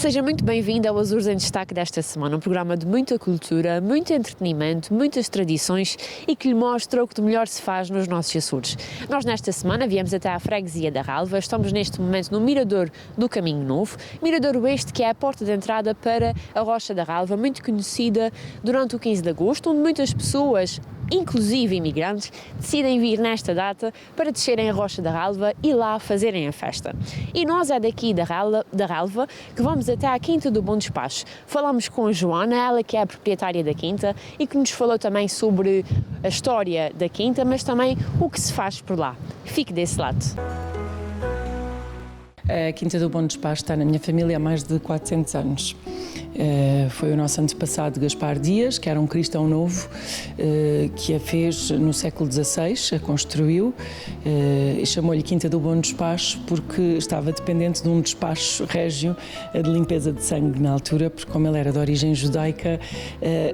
Seja muito bem-vindo ao Açores em Destaque desta semana, um programa de muita cultura, muito entretenimento, muitas tradições e que lhe mostra o que de melhor se faz nos nossos Açores. Nós nesta semana viemos até à freguesia da Ralva, estamos neste momento no Mirador do Caminho Novo, Mirador este que é a porta de entrada para a Rocha da Ralva, muito conhecida durante o 15 de agosto, onde muitas pessoas, inclusive imigrantes, decidem vir nesta data para descerem a Rocha da Ralva e lá fazerem a festa. E nós é daqui da Ralva que vamos até à Quinta do Bom Despacho. Falamos com a Joana, ela que é a proprietária da Quinta e que nos falou também sobre a história da Quinta, mas também o que se faz por lá. Fique desse lado. A Quinta do Bom Despacho está na minha família há mais de 400 anos. Foi o nosso antepassado Gaspar Dias, que era um cristão novo, que a fez no século XVI, a construiu, e chamou-lhe Quinta do Bom Despacho porque estava dependente de um despacho régio de limpeza de sangue na altura, porque como ele era de origem judaica,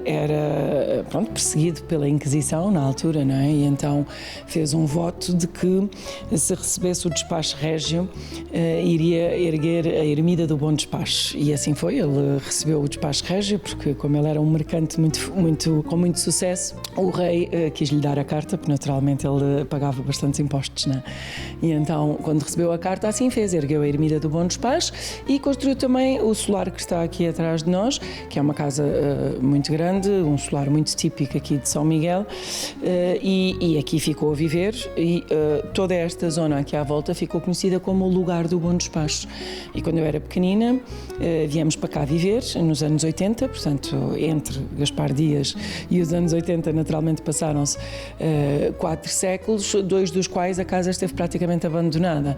era perseguido pela Inquisição na altura, não é? E então fez um voto de que se recebesse o despacho régio, iria erguer a ermida do Bom Despacho, e assim foi. Ele recebeu o despacho régio porque, como ele era um mercante com muito sucesso, o rei quis-lhe dar a carta, porque naturalmente ele pagava bastantes impostos, né? E então, quando recebeu a carta, assim fez, ergueu a ermida do Bom Despacho e construiu também o solar que está aqui atrás de nós, que é uma casa muito grande, um solar muito típico aqui de São Miguel, e aqui ficou a viver, e toda esta zona aqui à volta ficou conhecida como o lugar do Bom Despacho. E quando eu era pequenina, viemos para cá viver, nos anos 80, portanto, entre Gaspar Dias e os anos 80, naturalmente passaram-se 4 séculos, 2 dos quais a casa esteve praticamente abandonada.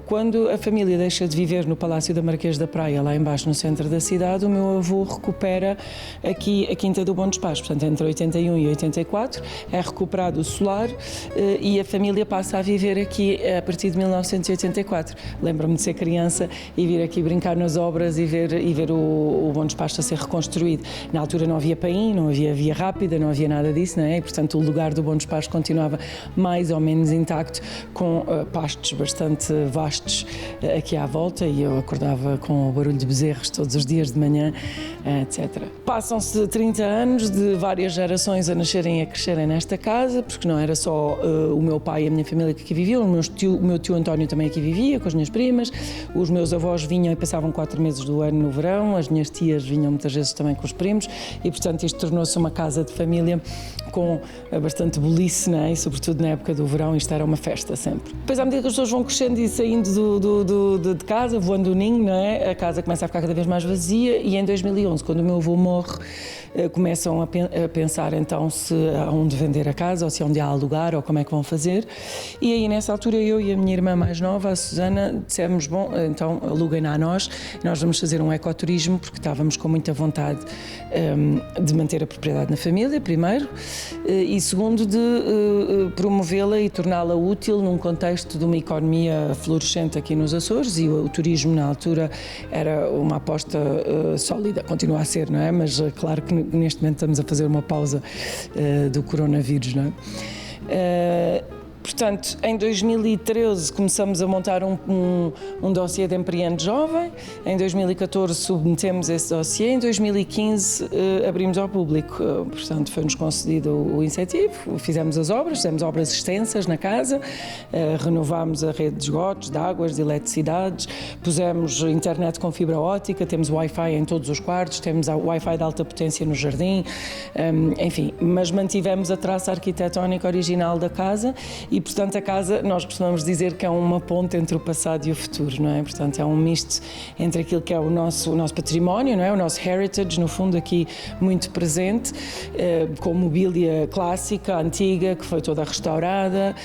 Quando a família deixa de viver no Palácio da Marquês da Praia, lá embaixo no centro da cidade, o meu avô recupera aqui a Quinta do Bom Despacho, portanto, entre 81 e 84, é recuperado o solar e a família passa a viver aqui a partir de 1984. Lembro-me de ser criança e vir aqui brincar nas obras e ver o Bom Despacho a ser reconstruído. Na altura não havia paim, não havia via rápida, não havia nada disso, não é? E, portanto, o lugar do Bom Despacho continuava mais ou menos intacto, com pastos bastante vastos aqui à volta, e eu acordava com o barulho de bezerros todos os dias de manhã, etc. Passam-se 30 anos de várias gerações a nascerem e a crescerem nesta casa, porque não era só o meu pai e a minha família que aqui viviam, o meu tio António também aqui vivia, com as minhas primas, os meus avós vinham e passavam 4 meses do ano no verão, as minhas tias vinham muitas vezes também com os primos, e portanto isto tornou-se uma casa de família com bastante bolice, não é? E sobretudo na época do verão isto era uma festa sempre. Depois, à medida que as pessoas vão crescendo e saindo de casa, voando o ninho, não é? A casa começa a ficar cada vez mais vazia, e em 2011, quando o meu avô morre, começam a pensar então se aonde vender a casa, ou se onde há alugar, ou como é que vão fazer. E aí nessa altura eu e a minha irmã mais nova, a Susana, dissemos, bom, então aluguem-na a nós vamos fazer um ecoturismo, porque estávamos com muita vontade de manter a propriedade na família, primeiro, e segundo, de promovê-la e torná-la útil num contexto de uma economia florescente aqui nos Açores, e o turismo na altura era uma aposta sólida, continua a ser, não é? Mas claro que neste momento estamos a fazer uma pausa do coronavírus, não é? Portanto, em 2013 começamos a montar um dossiê de Empreende Jovem, em 2014 submetemos esse dossiê, em 2015 abrimos ao público, portanto foi-nos concedido o incentivo, fizemos obras extensas na casa, renovámos a rede de esgotos, de águas, de eletricidades, pusemos internet com fibra óptica, temos Wi-Fi em todos os quartos, temos Wi-Fi de alta potência no jardim, enfim, mas mantivemos a traça arquitetónica original da casa. E, portanto, a casa, nós costumamos dizer que é uma ponte entre o passado e o futuro, não é? Portanto, é um misto entre aquilo que é o nosso património, não é? O nosso heritage, no fundo, aqui muito presente, com mobília clássica, antiga, que foi toda restaurada,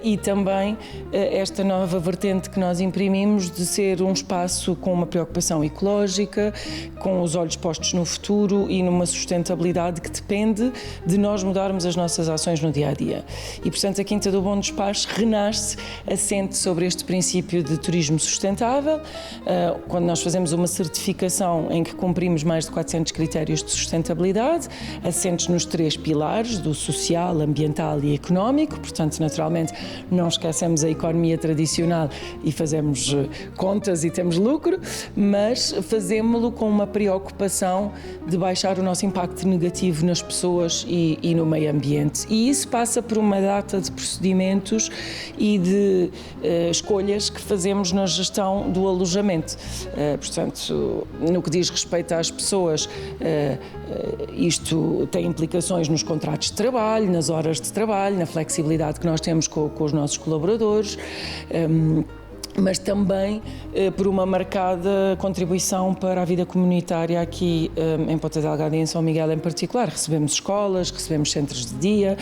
e também esta nova vertente que nós imprimimos de ser um espaço com uma preocupação ecológica, com os olhos postos no futuro e numa sustentabilidade que depende de nós mudarmos as nossas ações no dia-a-dia. E, portanto, a Quinta Quinta do Bom Despacho renasce assente sobre este princípio de turismo sustentável. Quando nós fazemos uma certificação em que cumprimos mais de 400 critérios de sustentabilidade, assentes nos 3 pilares, do social, ambiental e económico, portanto, naturalmente, não esquecemos a economia tradicional e fazemos contas e temos lucro, mas fazemos-lo com uma preocupação de baixar o nosso impacto negativo nas pessoas e no meio ambiente. E isso passa por uma data de procedimentos e de escolhas que fazemos na gestão do alojamento. Portanto, no que diz respeito às pessoas, isto tem implicações nos contratos de trabalho, nas horas de trabalho, na flexibilidade que nós temos com os nossos colaboradores, mas também por uma marcada contribuição para a vida comunitária aqui em Ponta Delgada e em São Miguel em particular. Recebemos escolas, recebemos centros de dia,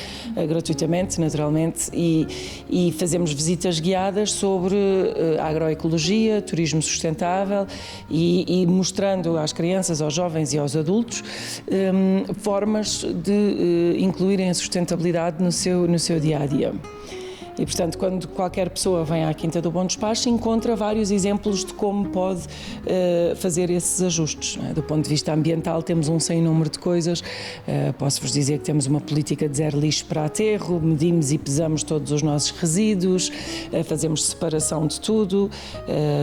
gratuitamente, naturalmente, e fazemos visitas guiadas sobre agroecologia, turismo sustentável e mostrando às crianças, aos jovens e aos adultos formas de incluírem a sustentabilidade no seu dia-a-dia. E, portanto, quando qualquer pessoa vem à Quinta do Bom Despacho, encontra vários exemplos de como pode fazer esses ajustes. Do ponto de vista ambiental, temos um sem número de coisas. Posso-vos dizer que temos uma política de zero lixo para aterro, medimos e pesamos todos os nossos resíduos, fazemos separação de tudo.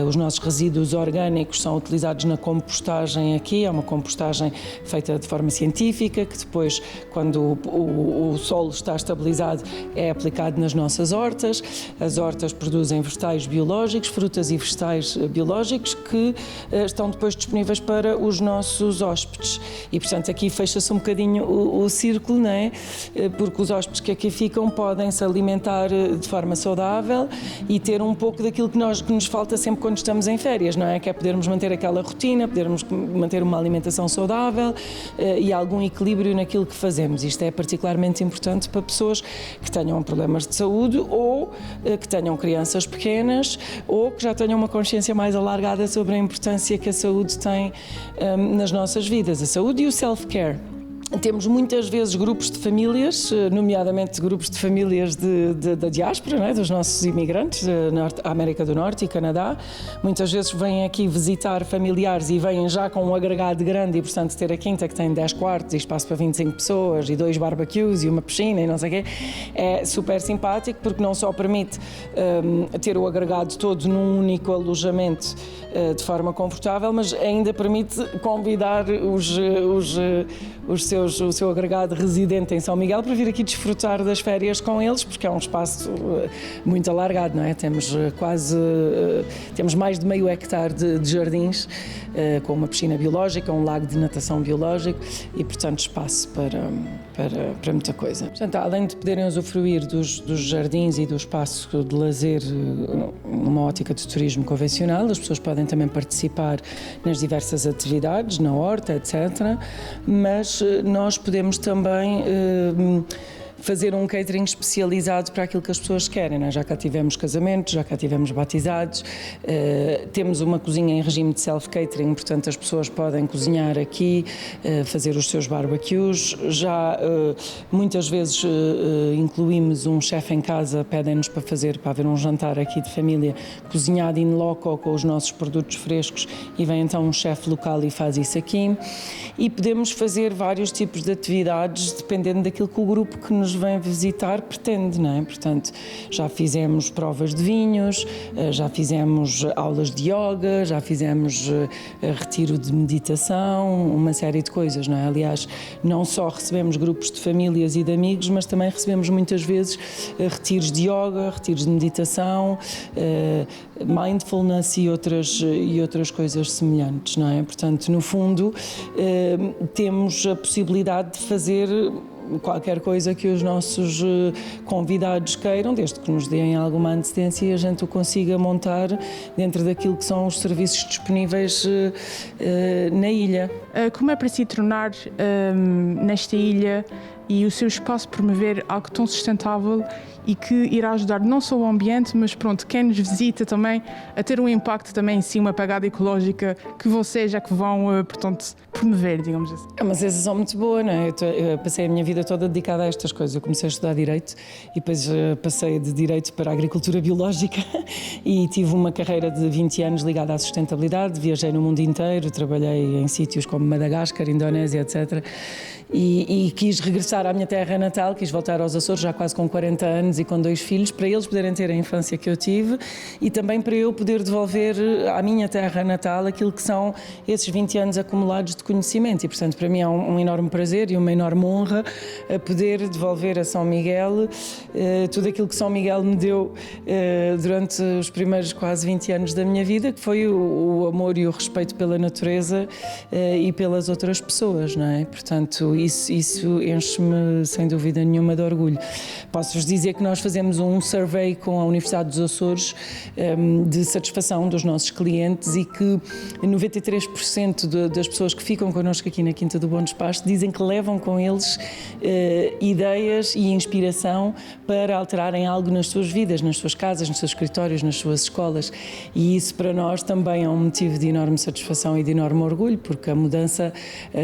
Os nossos resíduos orgânicos são utilizados na compostagem aqui, é uma compostagem feita de forma científica, que depois, quando o solo está estabilizado, é aplicado nas nossas hortas. As hortas produzem vegetais biológicos, frutas e vegetais biológicos que estão depois disponíveis para os nossos hóspedes. E, portanto, aqui fecha-se um bocadinho o círculo, não é? Porque os hóspedes que aqui ficam podem se alimentar de forma saudável e ter um pouco daquilo que nos falta sempre quando estamos em férias, não é? Que é podermos manter aquela rotina, podermos manter uma alimentação saudável e algum equilíbrio naquilo que fazemos. Isto é particularmente importante para pessoas que tenham problemas de saúde ou que tenham crianças pequenas ou que já tenham uma consciência mais alargada sobre a importância que a saúde tem nas nossas vidas, a saúde e o self-care. Temos muitas vezes grupos de famílias, nomeadamente grupos de famílias da diáspora, não é? Dos nossos imigrantes da América do Norte e Canadá. Muitas vezes vêm aqui visitar familiares e vêm já com um agregado grande e, portanto, ter a quinta que tem 10 quartos e espaço para 25 pessoas e 2 barbecues e uma piscina e não sei o quê, é super simpático porque não só permite ter o agregado todo num único alojamento de forma confortável, mas ainda permite convidar o seu agregado residente em São Miguel para vir aqui desfrutar das férias com eles, porque é um espaço muito alargado, não é? Temos mais de meio hectare de jardins, com uma piscina biológica, um lago de natação biológico e, portanto, espaço para muita coisa. Portanto, além de poderem usufruir dos jardins e do espaço de lazer numa ótica de turismo convencional, as pessoas podem também participar nas diversas atividades, na horta, etc. Mas nós podemos também fazer um catering especializado para aquilo que as pessoas querem, não é? Já cá tivemos casamentos, já cá tivemos batizados, temos uma cozinha em regime de self-catering, portanto as pessoas podem cozinhar aqui, fazer os seus barbecues, já muitas vezes incluímos um chefe em casa, pedem-nos para haver um jantar aqui de família, cozinhado in loco com os nossos produtos frescos e vem então um chefe local e faz isso aqui. E podemos fazer vários tipos de atividades dependendo daquilo que o grupo que nos vem visitar pretende, não é? Portanto, já fizemos provas de vinhos, já fizemos aulas de yoga, já fizemos retiro de meditação, uma série de coisas, não é? Aliás, não só recebemos grupos de famílias e de amigos, mas também recebemos muitas vezes retiros de yoga, retiros de meditação, mindfulness e outras coisas semelhantes, não é? Portanto, no fundo, temos a possibilidade de fazer qualquer coisa que os nossos convidados queiram, desde que nos deem alguma antecedência e a gente o consiga montar dentro daquilo que são os serviços disponíveis na ilha. Como é para se tornar nesta ilha e o seu espaço promover algo tão sustentável e que irá ajudar não só o ambiente, mas pronto, quem nos visita também a ter um impacto também em si, uma pegada ecológica que vocês é que vão, portanto, promover, digamos assim? É uma sensação muito boa, não é? Eu passei a minha vida toda dedicada a estas coisas. Eu comecei a estudar Direito e depois passei de Direito para a Agricultura Biológica e tive uma carreira de 20 anos ligada à sustentabilidade. Viajei no mundo inteiro, trabalhei em sítios como Madagascar, Indonésia, etc. E quis regressar à minha terra natal, quis voltar aos Açores já quase com 40 anos e com 2 filhos, para eles poderem ter a infância que eu tive e também para eu poder devolver à minha terra natal aquilo que são esses 20 anos acumulados de conhecimento. E, portanto, para mim é um enorme prazer e uma enorme honra a poder devolver a São Miguel tudo aquilo que São Miguel me deu durante os primeiros quase 20 anos da minha vida, que foi o amor e o respeito pela natureza e pelas outras pessoas, não é? Portanto, isso enche-me sem dúvida nenhuma de orgulho. Posso-vos dizer que nós fazemos um survey com a Universidade dos Açores de satisfação dos nossos clientes e que 93% das pessoas que ficam connosco aqui na Quinta do Bom Despacho dizem que levam com eles ideias e inspiração para alterarem algo nas suas vidas, nas suas casas, nos seus escritórios, nas suas escolas. E isso para nós também é um motivo de enorme satisfação e de enorme orgulho, porque a mudança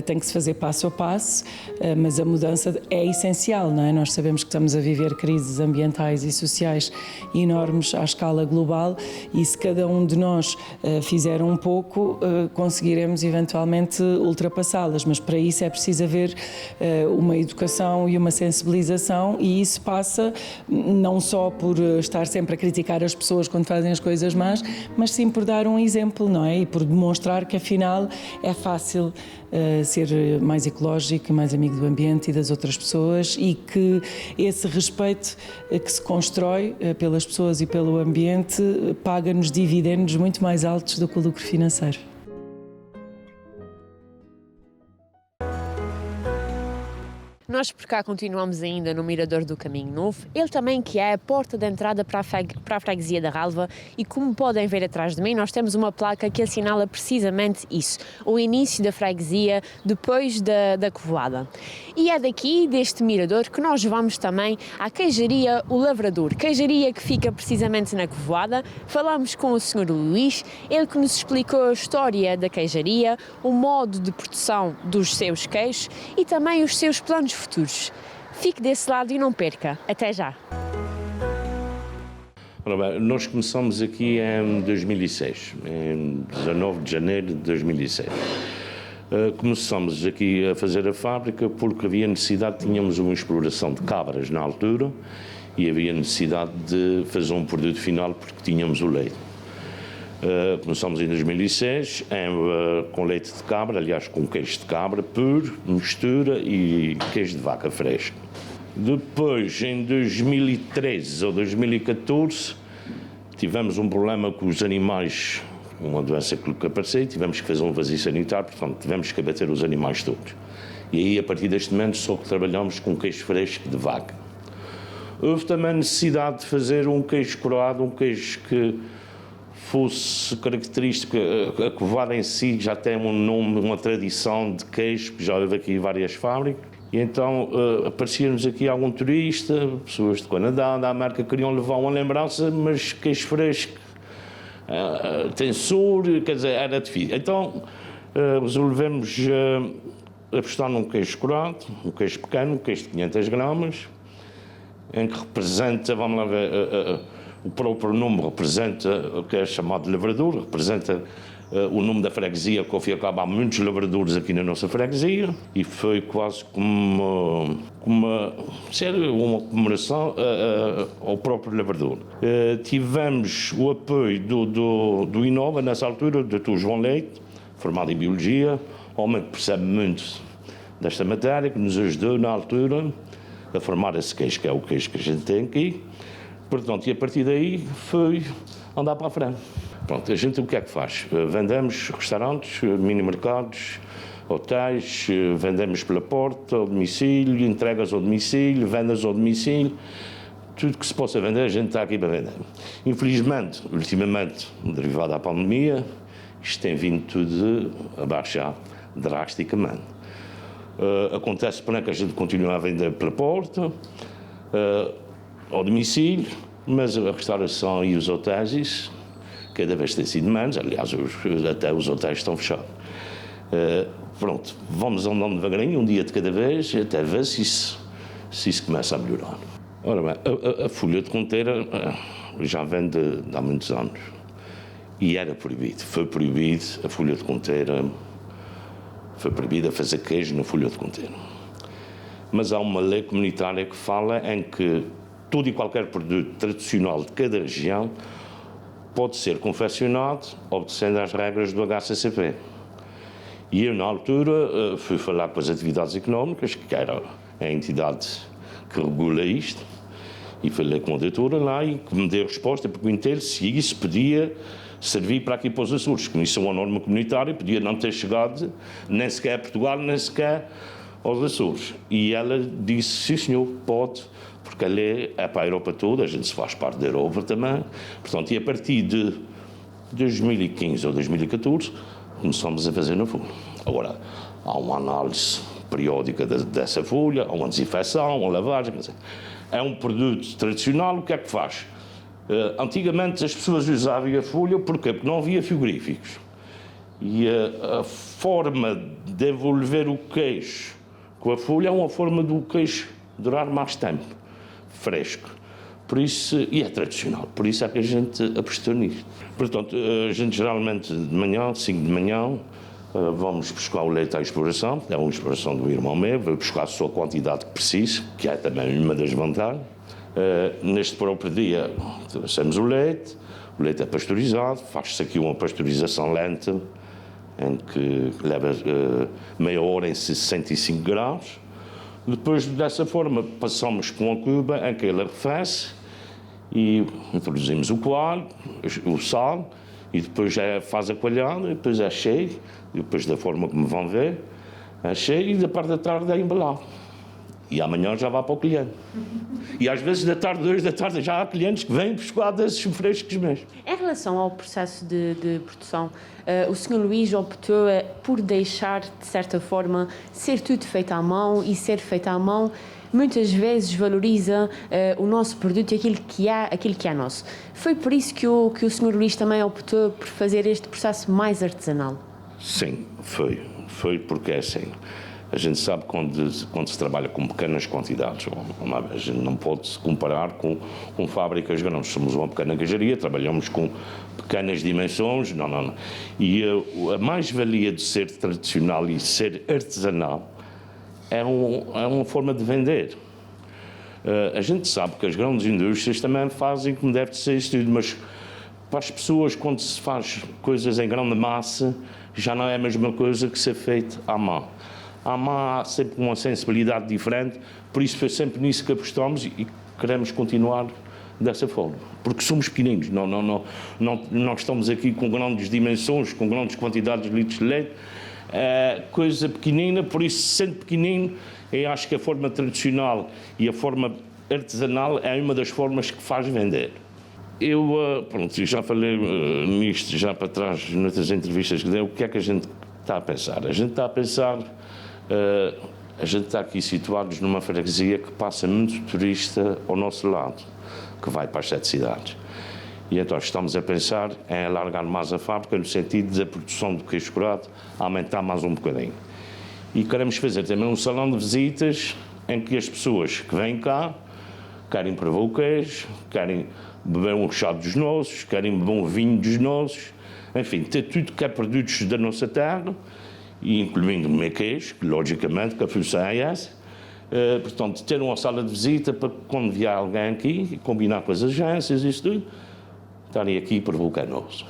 tem que se fazer passo a passo, mas a mudança é essencial, não é? Nós sabemos que estamos a viver crises ambientais e sociais enormes à escala global e se cada um de nós fizer um pouco, conseguiremos eventualmente ultrapassá-las, mas para isso é preciso haver uma educação e uma sensibilização e isso passa não só por estar sempre a criticar as pessoas quando fazem as coisas más, mas sim por dar um exemplo, não é? E por demonstrar que afinal é fácil ser mais ecológico, mais amigo do ambiente e das outras pessoas e que esse respeito que se constrói pelas pessoas e pelo ambiente paga-nos dividendos muito mais altos do que o lucro financeiro. Nós por cá continuamos ainda no Mirador do Caminho Novo, ele também que é a porta de entrada para a freguesia da Ralva e como podem ver atrás de mim nós temos uma placa que assinala precisamente isso, o início da freguesia depois da Covoada. E é daqui, deste mirador, que nós vamos também à queijaria O Lavrador, queijaria que fica precisamente na Covoada. Falamos com o Sr. Luís, ele que nos explicou a história da queijaria, o modo de produção dos seus queijos e também os seus planos futuros. Fique desse lado e não perca. Até já! Nós começamos aqui em 2006, em 19 de janeiro de 2006. Começamos aqui a fazer a fábrica porque havia necessidade, tínhamos uma exploração de cabras na altura e havia necessidade de fazer um produto final porque tínhamos o leite. Começamos em 2006 com leite de cabra, aliás com queijo de cabra puro, mistura e queijo de vaca fresco. Depois, em 2013 ou 2014, tivemos um problema com os animais, uma doença que apareceu, tivemos que fazer um vazio sanitário, portanto tivemos que abater os animais todos. E aí, a partir deste momento, só que trabalhamos com queijo fresco de vaca. Houve também a necessidade de fazer um queijo coroado, um queijo que fosse característico. A Covoada em si já tem um nome, uma tradição de queijo, que já houve aqui várias fábricas. E então aparecia-nos aqui algum turista, pessoas de Canadá, da América, queriam levar uma lembrança, mas queijo fresco, tensor, quer dizer, era difícil. Então resolvemos apostar num queijo curado, um queijo pequeno, um queijo de 500 gramas, em que representa, vamos lá ver, o próprio nome representa o que é chamado de lavrador, representa o nome da freguesia, que ao fim e ao cabo há muitos lavradores aqui na nossa freguesia, e foi quase como uma comemoração ao próprio lavrador. Tivemos o apoio do Inova, nessa altura, do Dr. João Leite, formado em Biologia, homem que percebe muito desta matéria, que nos ajudou na altura a formar esse queijo, que é o queijo que a gente tem aqui. Portanto, e a partir daí foi andar para a frente. Pronto, a gente o que é que faz? Vendemos restaurantes, mini-mercados, hotéis, vendemos pela porta, ao domicílio, entregas ao domicílio, vendas ao domicílio. Tudo que se possa vender, a gente está aqui para vender. Infelizmente, ultimamente, derivado da pandemia, isto tem vindo tudo a baixar drasticamente. Acontece porém que a gente continua a vender pela porta, ao domicílio, mas a restauração e os hotéis, isso, cada vez tem sido menos, aliás, até os hotéis estão fechados. Pronto, vamos andando devagarinho, um dia de cada vez, até ver se isso começa a melhorar. Ora bem, a folha de conteira já vem de há muitos anos. E era proibido, foi proibido a folha de conteira, foi proibido a fazer queijo na folha de conteira. Mas há uma lei comunitária que fala em que todo e qualquer produto tradicional de cada região pode ser confeccionado obedecendo às regras do HACCP. E eu, na altura, fui falar com as atividades económicas, que era a entidade que regula isto, e falei com a doutora lá e que me deu resposta, perguntei-lhe se isso podia servir para aqui para os Açores, que isso é uma norma comunitária, podia não ter chegado nem sequer a Portugal, nem sequer aos Açores. E ela disse, sim senhor, pode, porque a lei é para a Europa toda, a gente se faz parte da Europa também. Portanto, e a partir de 2015 ou 2014, começamos a fazer na folha. Agora, há uma análise periódica dessa folha, há uma desinfecção, uma lavagem, quer dizer, é um produto tradicional, o que é que faz? Antigamente as pessoas usavam a folha, porquê? Porque não havia frigoríficos. E a forma de envolver o queijo com a folha é uma forma do queijo durar mais tempo, fresco. Por isso, e é tradicional, por isso é que a gente apostou nisto. Portanto, a gente geralmente de manhã, 5 de manhã, vamos buscar o leite à exploração, é uma exploração do irmão meu, vai buscar a sua quantidade que precisa, que é também uma das vantagens. Neste próprio dia, trouxemos o leite é pasteurizado, faz-se aqui uma pasteurização lenta, em que leva meia hora em 65 graus. Depois, dessa forma, passamos com a cuba em que ele arrefece e introduzimos o coalho, o sal, e depois faz a coalhada, e depois é cheio, e depois da forma como vão ver, é cheio, e da parte da tarde é embalado. E amanhã já vai para o cliente. E às vezes da tarde, 2 da tarde, já há clientes que vêm buscar desses frescos mesmo. Em relação ao processo de produção, o Sr. Luís optou por deixar, de certa forma, ser tudo feito à mão, e ser feito à mão muitas vezes valoriza o nosso produto e aquilo que é nosso. Foi por isso que o Sr. Luís também optou por fazer este processo mais artesanal? Sim, foi. Foi porque é assim. A gente sabe quando se trabalha com pequenas quantidades, a gente não pode se comparar com fábricas grandes. Somos uma pequena queijaria, trabalhamos com pequenas dimensões, não. E a mais-valia de ser tradicional e ser artesanal é uma forma de vender. A gente sabe que as grandes indústrias também fazem como deve ser isso tudo, mas para as pessoas, quando se faz coisas em grande massa, já não é a mesma coisa que ser feito à mão. À mão há sempre uma sensibilidade diferente, por isso foi sempre nisso que apostamos e queremos continuar dessa forma. Porque somos pequeninos, não estamos aqui com grandes dimensões, com grandes quantidades de litros de leite, coisa pequenina, por isso, sendo pequenino, eu acho que a forma tradicional e a forma artesanal é uma das formas que faz vender. Eu já falei nisto já para trás, noutras entrevistas que dei, o que é que a gente está a pensar? A gente está a pensar, a gente está aqui situados numa freguesia que passa muito turista ao nosso lado, que vai para as 7 cidades. E então estamos a pensar em alargar mais a fábrica no sentido da produção do queijo curado aumentar mais um bocadinho. E queremos fazer também um salão de visitas em que as pessoas que vêm cá querem provar o queijo, querem beber um chá dos nossos, querem beber um vinho dos nossos, enfim, ter tudo que é produtos da nossa terra, e incluindo o meu queijo, que logicamente que a função é essa. Portanto, ter uma sala de visita para quando vier alguém aqui, e combinar com as agências e isso tudo, estarem aqui para o que é nosso.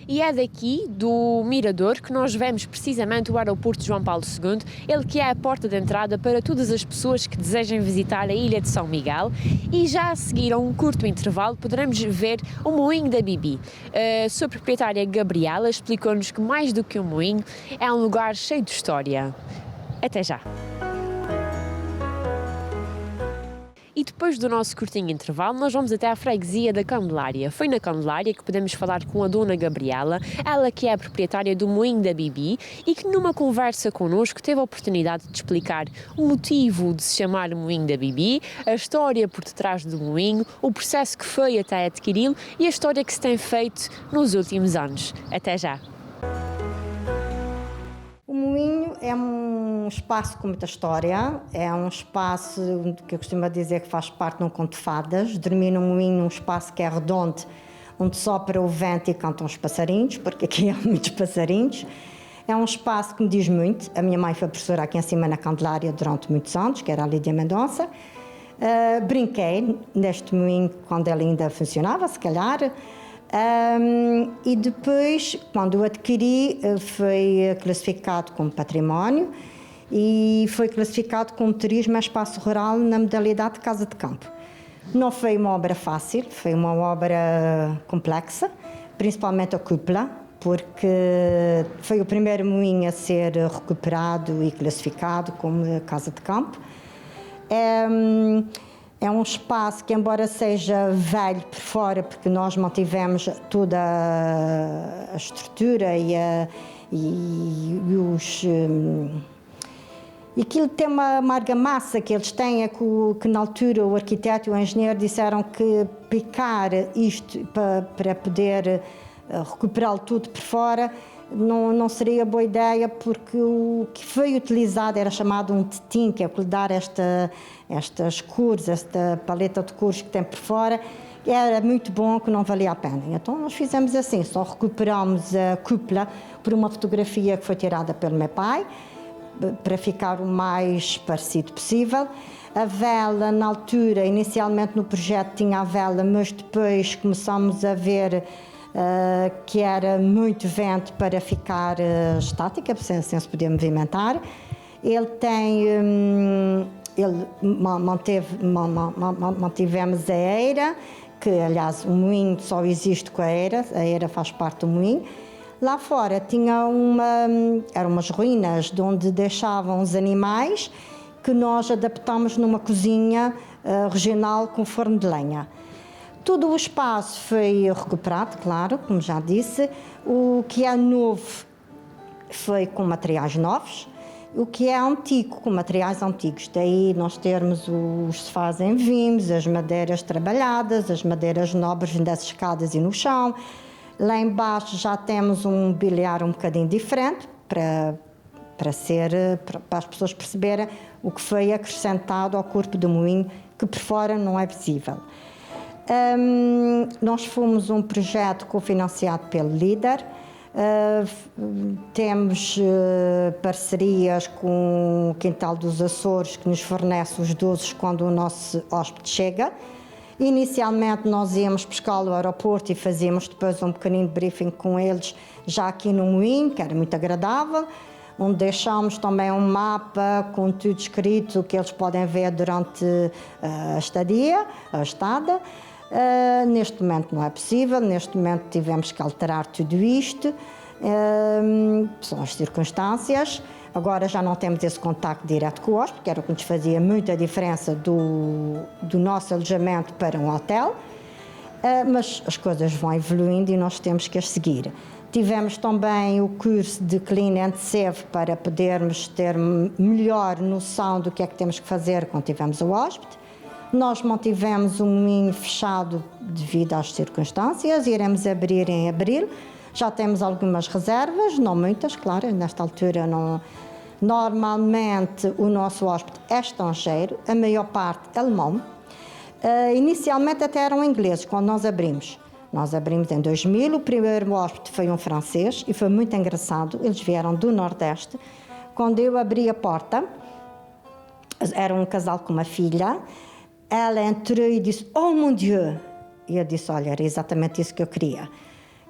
E é daqui, do Mirador, que nós vemos precisamente o aeroporto de João Paulo II, ele que é a porta de entrada para todas as pessoas que desejem visitar a ilha de São Miguel. E já a seguir, a um curto intervalo, poderemos ver o moinho da Bibi. A sua proprietária, Gabriela, explicou-nos que mais do que um moinho, é um lugar cheio de história. Até já! E depois do nosso curtinho intervalo, nós vamos até à freguesia da Candelária. Foi na Candelária que podemos falar com a dona Gabriela, ela que é a proprietária do moinho da Bibi e que numa conversa connosco teve a oportunidade de explicar o motivo de se chamar moinho da Bibi, a história por detrás do moinho, o processo que foi até adquiri-lo e a história que se tem feito nos últimos anos. Até já! moinho é um espaço com muita história, é um espaço que eu costumo dizer que faz parte de um conto de fadas. Dormir num moinho, num espaço que é redondo, onde sopra o vento e cantam os passarinhos, porque aqui há muitos passarinhos. É um espaço que me diz muito. A minha mãe foi professora aqui em cima na Candelária durante muitos anos, que era a Lídia Mendonça. Brinquei neste moinho quando ele ainda funcionava, se calhar. E depois, quando o adquiri, foi classificado como património e foi classificado como turismo a espaço rural na modalidade de casa de campo. Não foi uma obra fácil, foi uma obra complexa, principalmente a cúpula, porque foi o primeiro moinho a ser recuperado e classificado como casa de campo. É um espaço que, embora seja velho por fora, porque nós mantivemos toda a estrutura e aquilo tem uma argamassa que eles têm, que na altura o arquiteto e o engenheiro disseram que picar isto para poder recuperá-lo tudo por fora não seria boa ideia, porque o que foi utilizado era chamado um tetim, que é o que lhe dá estas cores, esta paleta de cores que tem por fora. Era muito bom, que não valia a pena. Então nós fizemos assim, só recuperamos a cúpula por uma fotografia que foi tirada pelo meu pai, para ficar o mais parecido possível. A vela, na altura, inicialmente no projeto tinha a vela, mas depois começamos a ver que era muito vento para ficar estática, sem se poder movimentar. Ele mantivemos a eira, que aliás o moinho só existe com a eira faz parte do moinho. Lá fora tinha eram umas ruínas de onde deixavam os animais, que nós adaptamos numa cozinha regional com forno de lenha. Todo o espaço foi recuperado, claro, como já disse. O que é novo foi com materiais novos, o que é antigo com materiais antigos. Daí nós termos os sofás em vimos, as madeiras trabalhadas, as madeiras nobres das escadas e no chão. Lá embaixo já temos um mobiliário um bocadinho diferente, para as pessoas perceberem o que foi acrescentado ao corpo do moinho, que por fora não é visível. Nós fomos um projeto cofinanciado pelo LEADER. Temos parcerias com o Quintal dos Açores, que nos fornece os doces quando o nosso hóspede chega. Inicialmente nós íamos buscá-lo ao aeroporto e fazíamos depois um pequenino briefing com eles, já aqui no moinho, que era muito agradável, onde deixámos também um mapa com tudo escrito que eles podem ver durante a estada. Neste momento não é possível, neste momento tivemos que alterar tudo isto, são as circunstâncias. Agora já não temos esse contacto direto com o hóspede, que era o que nos fazia muita diferença do nosso alojamento para um hotel, mas as coisas vão evoluindo e nós temos que as seguir. Tivemos também o curso de Clean and Save para podermos ter melhor noção do que é que temos que fazer quando tivermos o hóspede. Nós mantivemos o moinho fechado devido às circunstâncias, iremos abrir em abril. Já temos algumas reservas, não muitas, claro, nesta altura não. Normalmente o nosso hóspede é estrangeiro, a maior parte alemão. Inicialmente até eram ingleses, quando nós abrimos. Nós abrimos em 2000, o primeiro hóspede foi um francês e foi muito engraçado, eles vieram do Nordeste. Quando eu abri a porta, era um casal com uma filha, ela entrou e disse, oh mon Dieu! E eu disse, olha, era exatamente isso que eu queria.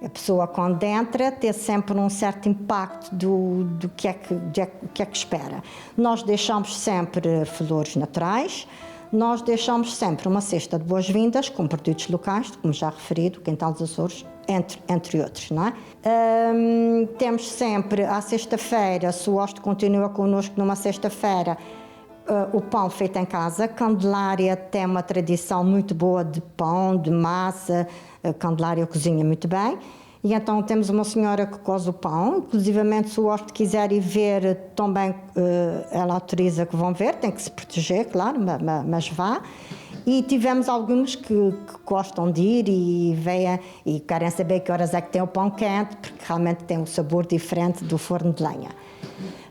A pessoa, quando entra, tem sempre um certo impacto do que é que espera. Nós deixamos sempre flores naturais, nós deixamos sempre uma cesta de boas-vindas com produtos locais, como já referido, Quintal dos Açores, entre outros, não é? Temos sempre, à sexta-feira, se o hóspede continua connosco numa sexta-feira, o pão feito em casa. Candelária tem uma tradição muito boa de pão, de massa. A Candelária cozinha muito bem. E então temos uma senhora que coze o pão. Inclusivamente, se o hóspede quiser ir ver, também ela autoriza que vão ver. Tem que se proteger, claro, mas vá. E tivemos alguns que gostam de ir e veem e querem saber que horas é que tem o pão quente, porque realmente tem um sabor diferente do forno de lenha.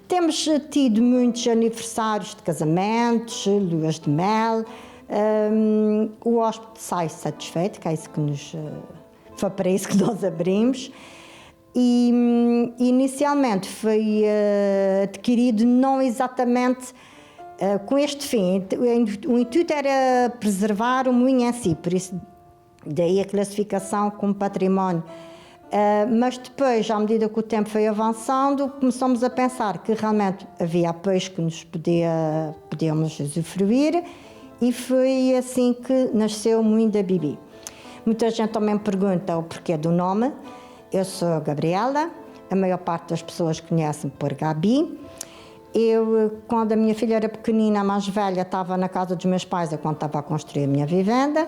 Temos tido muitos aniversários de casamentos, luas de mel. O hóspede sai satisfeito, que é isso que foi para isso que nós abrimos. E inicialmente foi adquirido não exatamente com este fim. O intuito era preservar o moinho em si, por isso daí a classificação como património. Mas depois, à medida que o tempo foi avançando, começamos a pensar que realmente havia peixe que nos podíamos usufruir, e foi assim que nasceu o Moinho da Bibi. Muita gente também pergunta o porquê do nome. Eu sou a Gabriela, a maior parte das pessoas conhecem por Gabi. Eu, quando a minha filha era pequenina, a mais velha, estava na casa dos meus pais, quando estava a construir a minha vivenda.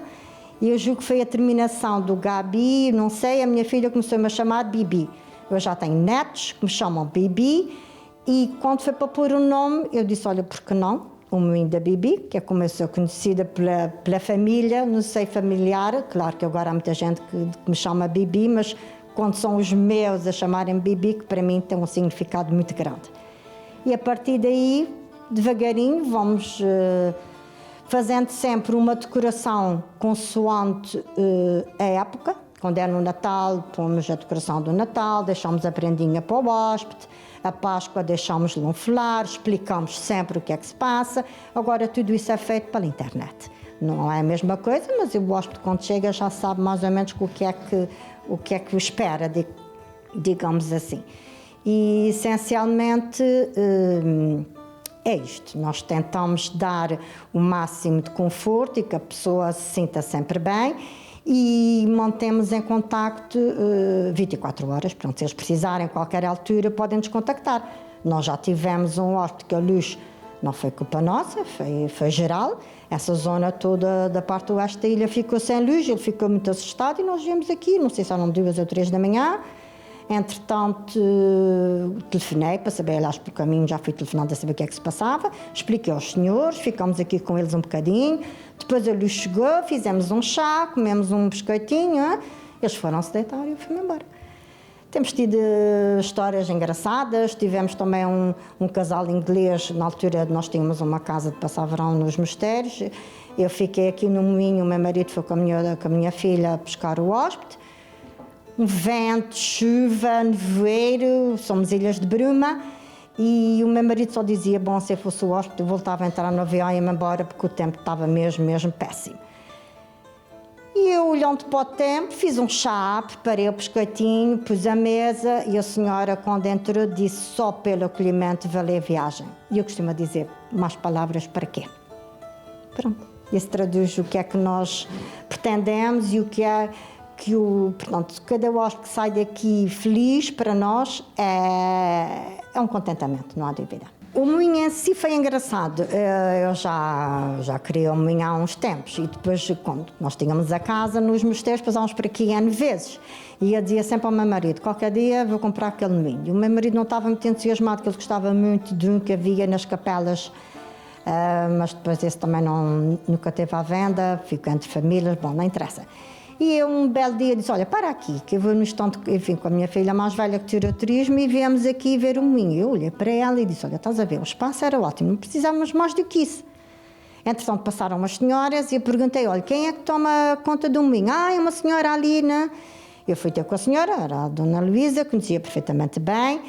E eu julgo que foi a terminação do Gabi, não sei, a minha filha começou-me a chamar Bibi. Eu já tenho netos que me chamam Bibi, e quando foi para pôr o nome, eu disse, olha, por que não? O Moinho da Bibi, que é como eu sou conhecida pela família, no seio familiar. Claro que agora há muita gente que me chama Bibi, mas quando são os meus a chamarem Bibi, que para mim tem um significado muito grande. E a partir daí, devagarinho, vamos fazendo sempre uma decoração consoante a época. Quando é no Natal, pomos a decoração do Natal, deixamos a prendinha para o hóspede. A Páscoa deixamos-lhe um folar, explicamos sempre o que é que se passa. Agora tudo isso é feito pela internet. Não é a mesma coisa, mas o hóspede quando chega já sabe mais ou menos o que é que o espera, digamos assim. E essencialmente é isto. Nós tentamos dar o máximo de conforto e que a pessoa se sinta sempre bem, e mantemos em contacto 24 horas. Pronto, se eles precisarem, a qualquer altura, podem nos contactar. Nós já tivemos um hóspede que a luz não foi culpa nossa, foi geral. Essa zona toda da parte oeste da ilha ficou sem luz, ele ficou muito assustado e nós viemos aqui, não sei se eram 2 ou 3 da manhã. Entretanto, telefonei para saber, aliás, pelo caminho já fui telefonando a saber o que é que se passava, expliquei aos senhores, ficámos aqui com eles um bocadinho, depois a luz chegou, fizemos um chá, comemos um biscoitinho, eles foram-se deitar e eu fui-me embora. Temos tido histórias engraçadas, tivemos também um casal inglês, na altura nós tínhamos uma casa de passar verão nos mosteiros, eu fiquei aqui no moinho, o meu marido foi com a minha filha pescar o hóspede. Um vento, chuva, nevoeiro, somos ilhas de bruma, e o meu marido só dizia, bom, se eu fosse o hóspede, eu voltava a entrar no avião e ia-me embora, porque o tempo estava mesmo péssimo. E eu, olhando para o tempo, fiz um chá, preparei o biscoitinho, pus a mesa, e a senhora, quando entrou, disse, só pelo acolhimento valeu a viagem. E eu costumo dizer, mais palavras para quê? Pronto, isso traduz o que é que nós pretendemos e o que é portanto, cada hóspede que sai daqui feliz, para nós é um contentamento, não há dúvida. O moinho em si foi engraçado. Eu já criei o moinho há uns tempos, e depois, quando nós tínhamos a casa nos mosteiros, passámos por aqui N vezes. E eu dizia sempre ao meu marido, qualquer dia vou comprar aquele moinho. E o meu marido não estava muito entusiasmado, porque ele gostava muito de um que havia nas capelas, mas depois esse também nunca teve à venda, ficou entre famílias, bom, não interessa. E eu um belo dia disse, olha, para aqui, que eu vou no instante, enfim, com a minha filha mais velha que tirou turismo, e viemos aqui ver o moinho. Eu olhei para ela e disse, olha, estás a ver, o espaço era ótimo, não precisávamos mais do que isso. Entretanto, passaram umas senhoras e eu perguntei, olha, quem é que toma conta do moinho? É uma senhora ali, né? Eu fui ter com a senhora, era a dona Luísa, conhecia perfeitamente bem,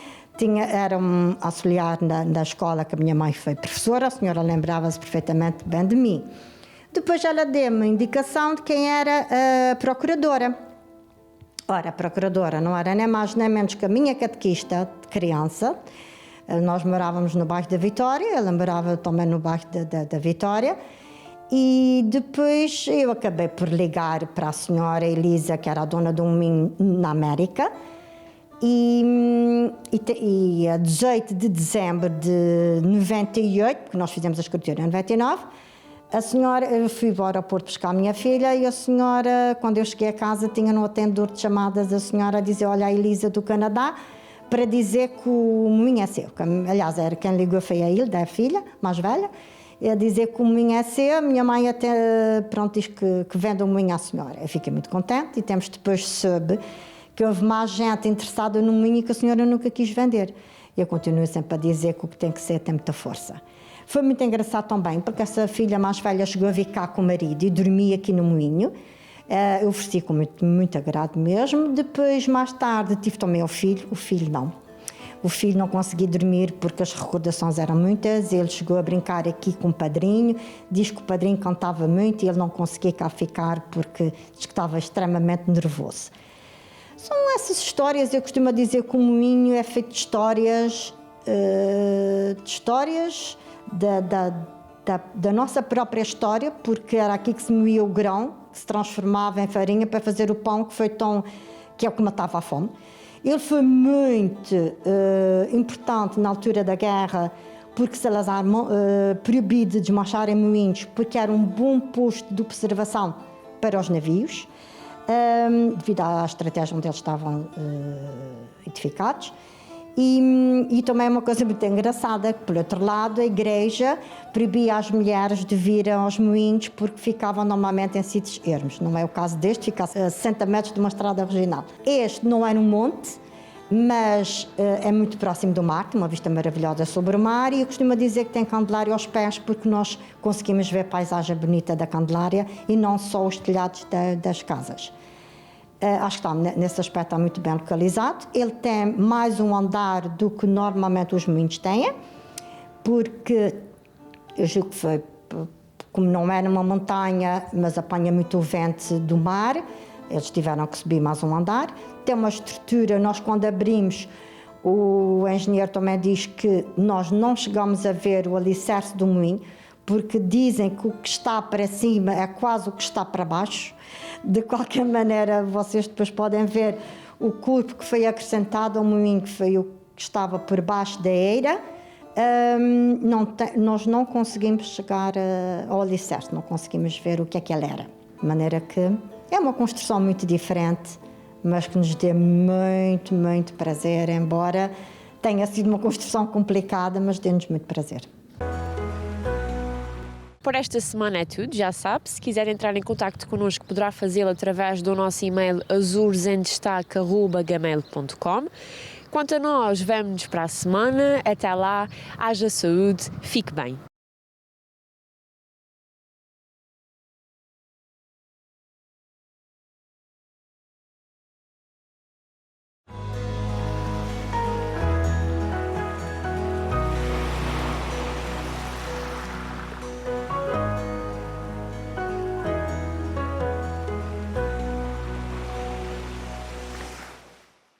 era um auxiliar na escola que a minha mãe foi professora, a senhora lembrava-se perfeitamente bem de mim. Depois ela deu-me a indicação de quem era a procuradora. Ora, a procuradora não era nem mais nem menos que a minha catequista de criança. Nós morávamos no bairro da Vitória, ela morava também no bairro da Vitória. E depois eu acabei por ligar para a senhora Elisa, que era a dona de um moinho na América. E a 18 de dezembro de 98, porque nós fizemos a escritura em 99, eu fui ao aeroporto buscar a minha filha, e a senhora, quando eu cheguei a casa, tinha no atendedor de chamadas a senhora a dizer, olha, a Elisa do Canadá, para dizer que o moinho é seu. Aliás, era quem ligou, foi a Hilda, a filha mais velha, a dizer que o moinho é seu. A minha mãe até, pronto, diz que vende o moinho à senhora. Eu fiquei muito contente, e depois soube que houve mais gente interessada no moinho que a senhora nunca quis vender. Eu continuo sempre a dizer que o que tem que ser tem muita força. Foi muito engraçado também, porque essa filha mais velha chegou a vir cá com o marido e dormia aqui no moinho. Eu ofereci com muito agrado mesmo. Depois, mais tarde, tive também o filho não. O filho não conseguia dormir porque as recordações eram muitas. Ele chegou a brincar aqui com o padrinho, diz que o padrinho cantava muito e ele não conseguia cá ficar porque diz que estava extremamente nervoso. São essas histórias, eu costumo dizer que o moinho é feito de histórias, da nossa própria história, porque era aqui que se moía o grão, que se transformava em farinha para fazer o pão, que é o que matava a fome. Ele foi muito importante na altura da guerra, porque Salazar proibiu de desmanchar em moinhos, porque era um bom posto de observação para os navios, devido à estratégia onde eles estavam edificados. E também é uma coisa muito engraçada, que, por outro lado, a igreja proibia as mulheres de vir aos moinhos porque ficavam normalmente em sítios ermos. Não é o caso deste, fica a 60 metros de uma estrada regional. Este não é no monte, mas é muito próximo do mar, tem uma vista maravilhosa sobre o mar, e eu costumo dizer que tem Candelária aos pés porque nós conseguimos ver a paisagem bonita da Candelária e não só os telhados das casas. Acho que nesse aspecto está muito bem localizado. Ele tem mais um andar do que normalmente os moinhos têm, porque eu julgo que foi, como não é numa montanha, mas apanha muito o vento do mar, eles tiveram que subir mais um andar. Tem uma estrutura, nós quando abrimos, o engenheiro também diz que nós não chegamos a ver o alicerce do moinho, porque dizem que o que está para cima é quase o que está para baixo. De qualquer maneira, vocês depois podem ver o corpo que foi acrescentado ao moinho, que foi o que estava por baixo da eira. Nós não conseguimos chegar ao alicerce, não conseguimos ver o que é que ele era. De maneira que é uma construção muito diferente, mas que nos dê muito, muito prazer, embora tenha sido uma construção complicada, mas dê-nos muito prazer. Por esta semana é tudo, já sabe. Se quiser entrar em contacto connosco, poderá fazê-lo através do nosso e-mail azuresendestaque@gmail.com. Quanto a nós, vemo-nos para a semana. Até lá, haja saúde, fique bem.